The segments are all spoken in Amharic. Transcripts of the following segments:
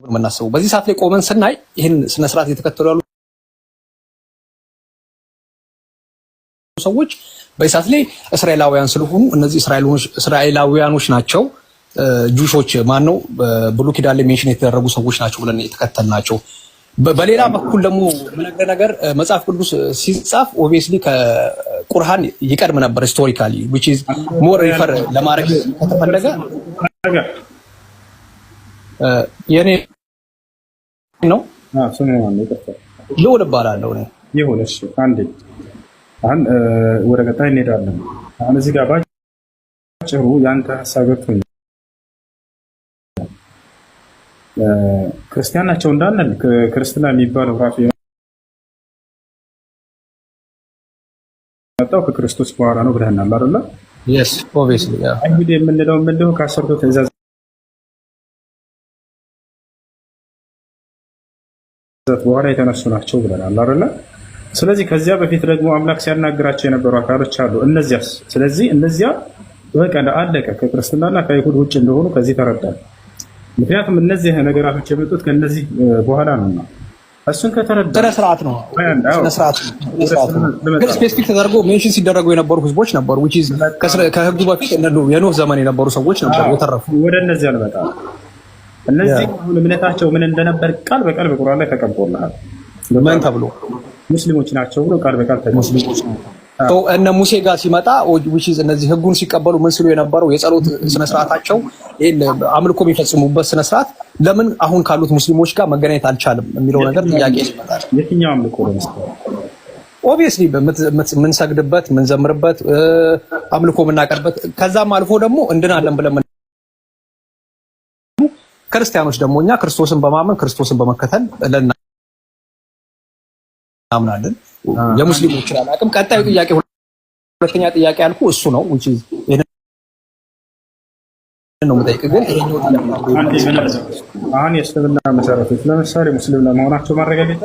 የምናስበው በዚህ ሰዓት ላይ ቆመን ስናይ ይሄን ስነ ስርዓት የተከተሉ ያሉ ሰዎች በዚህ ሰዓት ላይ እስራኤላውያን ስለሆኑ እነዚህ እስራኤላውያኖች ናቸው ጁሾች ማን ነው ብሉይ ኪዳን ላይ ሜንሽን የተደረጉ ሰዎች ናቸው ብለን የተከተልናቸው። በሌላ በኩል ደግሞ ምንገር ነገር መጽሐፍ ቅዱስ ሲጻፍ ኦብቪየስሊ ከቁርአን ይቀድም ነበር ሂስቶሪካሊ which is more refer ለማድረግ ከተፈለገ የኔ ነው ስሙ ነው ይቀጥላል ልውል እባላለሁ ነው ይሁን እሺ አንዴ አሁን ወደ ቀጣይ እንሄዳለን። አሁን እዚህ ጋር ባጭሩ ያንተ ሐሳብ ገብቶኝ ክርስቲያን ናቸው እንዳንል ክርስትና የሚባለው ራሱ የመጣው ከክርስቶስ በኋላ ነው ብለናል አይደል? yes obviously yeah አይሁድ የምንለው ምንድነው ከአስርቱ ትእዛዛት በኋላ የተነሱ ናቸው ብለናል አይደል? ስለዚህ ከዚያ በፊት ደግሞ አምላክ ሲያናግራቸው የነበሩ አካሎች አሉ። እነዚያስ ስለዚህ እነዚያ በቃ አለቀ ከክርስትናና ከአይሁድ ውጭ እንደሆኑ ከዚህ ተረዳን። ምክንያቱም እነዚህ ነገራቶች የመጡት ከነዚህ በኋላ ነውና እሱን ከተረዳ ስርዓት ነው ስርዓት ግን ስፔሲፊክ ተደርጎ ሜንሽን ሲደረጉ የነበሩ ህዝቦች ነበሩ which is ከህጉ በፊት የኖህ ዘመን የነበሩ ሰዎች ነበሩ የተረፉ። ወደ እነዚህ አልመጣ እነዚህ ሁሉ እምነታቸው ምን እንደነበር ቃል በቃል በቁርአን ላይ ተቀምጦልሃል። ምን ተብሎ ሙስሊሞች ናቸው ብሎ ቃል በቃል ሙስሊሞች ናቸው እነ ሙሴ ጋር ሲመጣ which is እነዚህ ህጉን ሲቀበሉ ምን ሲሉ የነበረው የጸሎት ስነ ስርዓታቸው አምልኮ የሚፈጽሙበት ስነ ስርዓት ለምን አሁን ካሉት ሙስሊሞች ጋር መገናኘት አልቻለም የሚለው ነገር ጥያቄ ይመጣል። የትኛው አምልኮ ለምሳሌ ኦብቪየስሊ ምን ሰግድበት ምን ዘምርበት አምልኮ የምናቀርበት ከዛም አልፎ ደግሞ እንድናለን ብለን ክርስቲያኖች ደግሞ እኛ ክርስቶስን በማመን ክርስቶስን በመከተል እናምናለን። የሙስሊሞች አላቅም። ቀጣዩ ጥያቄ ሁለተኛ ጥያቄ ያልኩ እሱ ነው which is ነው መጠይቅ ግን ይሄኛው አሁን የእስልምና መሰረቶች ለምሳሌ ሙስሊም ለመሆናቸው ማረጋገጫ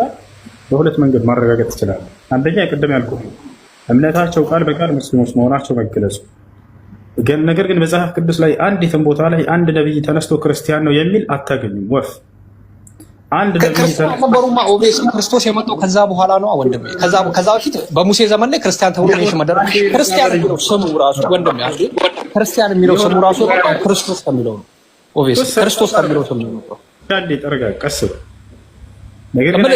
በሁለት መንገድ ማረጋገጥ ይችላል። አንደኛ ቅድም ያልኩት እምነታቸው ቃል በቃል ሙስሊሞች መሆናቸው መገለጹ ግን ነገር ግን መጽሐፍ ቅዱስ ላይ አንዲትም ቦታ ላይ አንድ ነብይ ተነስቶ ክርስቲያን ነው የሚል አታገኙም። ወፍ አንድ ነብይ ተነበሩማ ኦብቪየስሊ ክርስቶስ የመጣው ከዛ በኋላ ነው ወንድሜ። ከዛ በፊት በሙሴ ዘመን ላይ ክርስቲያን ተብሎ ነው መደረግ ክርስቲያን የሚለው ስሙ ራሱ ወንድሜ አይደል? ክርስቲያን የሚለው ስሙ ራሱ ክርስቶስ ከሚለው ነው። ኦብቪየስሊ ክርስቶስ ከሚለው ስሙ ነው። አንዴ ጠርጋ ቀስ ነገር ግን